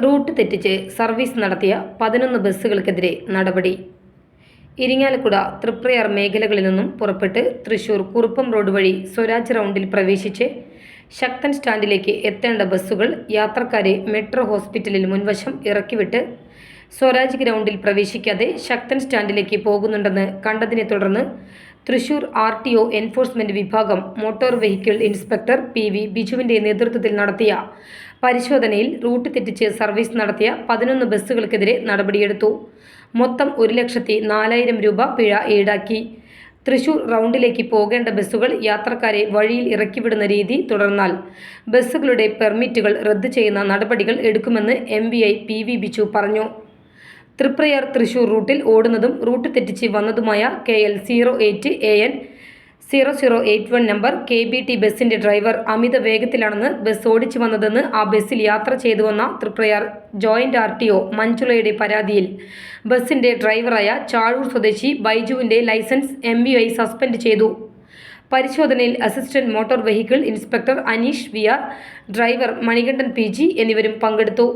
Root തെറ്റിച്ച് service നടത്തിയ 11 ബസ്സുകൾക്കെതിരെ നടപടി. ഇരിങ്ങാലക്കുട, തൃപ്രയാർ മേഖലകളിൽ നിന്നും പുറപ്പെട്ട് തൃശൂർ കുറുപ്പം റോഡ് വഴി സ്വരാജ് റൗണ്ടിൽ പ്രവേശിച്ച് ശക്തൻ സ്റ്റാൻഡിലേക്ക് എത്തേണ്ട ബസ്സുകൾ യാത്രക്കാരെ മെട്രോ ഹോസ്പിറ്റലിൽ മുൻവശം ഇറക്കിവിട്ട് സ്വരാജ് ഗ്രൗണ്ടിൽ പ്രവേശിക്കാതെ ശക്തൻ സ്റ്റാൻഡിലേക്ക് പോകുന്നുണ്ടെന്ന് കണ്ടതിനെ തുടർന്ന് തൃശൂർ RTO എൻഫോഴ്സ്മെന്റ് വിഭാഗം മോട്ടോർ വെഹിക്കിൾ ഇൻസ്പെക്ടർ PV ബിജുവിന്റെ നേതൃത്വത്തിൽ നടത്തിയ പരിശോധനയിൽ റൂട്ട് തെറ്റിച്ച് സർവീസ് നടത്തിയ 11 ബസ്സുകൾക്കെതിരെ നടപടിയെടുത്തു. മൊത്തം 1,04,000 രൂപ പിഴ ഈടാക്കി. തൃശൂർ റൗണ്ടിലേക്ക് പോകേണ്ട ബസ്സുകൾ യാത്രക്കാരെ വഴിയിൽ ഇറക്കിവിടുന്ന രീതി തുടർന്നാൽ ബസ്സുകളുടെ പെർമിറ്റുകൾ റദ്ദ് ചെയ്യുന്ന നടപടികൾ എടുക്കുമെന്ന് MVI PV ബിജു പറഞ്ഞു. തൃപ്രയാർ തൃശൂർ റൂട്ടിൽ ഓടുന്നതും റൂട്ട് തെറ്റിച്ച് വന്നതുമായ KL 08 AN 0081 നമ്പർ KBT ബസിന്റെ ഡ്രൈവർ അമിത വേഗത്തിലാണെന്ന് ബസ് ഓടിച്ചു വന്നതെന്ന് ആ ബസ്സിൽ യാത്ര ചെയ്തുവന്ന തൃപ്രയാർ ജോയിന്റ് RTO മഞ്ജുളയുടെ പരാതിയിൽ ബസിന്റെ ഡ്രൈവറായ ചാഴൂർ സ്വദേശി ബൈജുവിന്റെ ലൈസൻസ് MVI സസ്പെൻഡ് ചെയ്തു. പരിശോധനയിൽ assistant motor vehicle inspector Aneesh VR, driver Manikandan PG എന്നിവരും പങ്കെടുത്തു.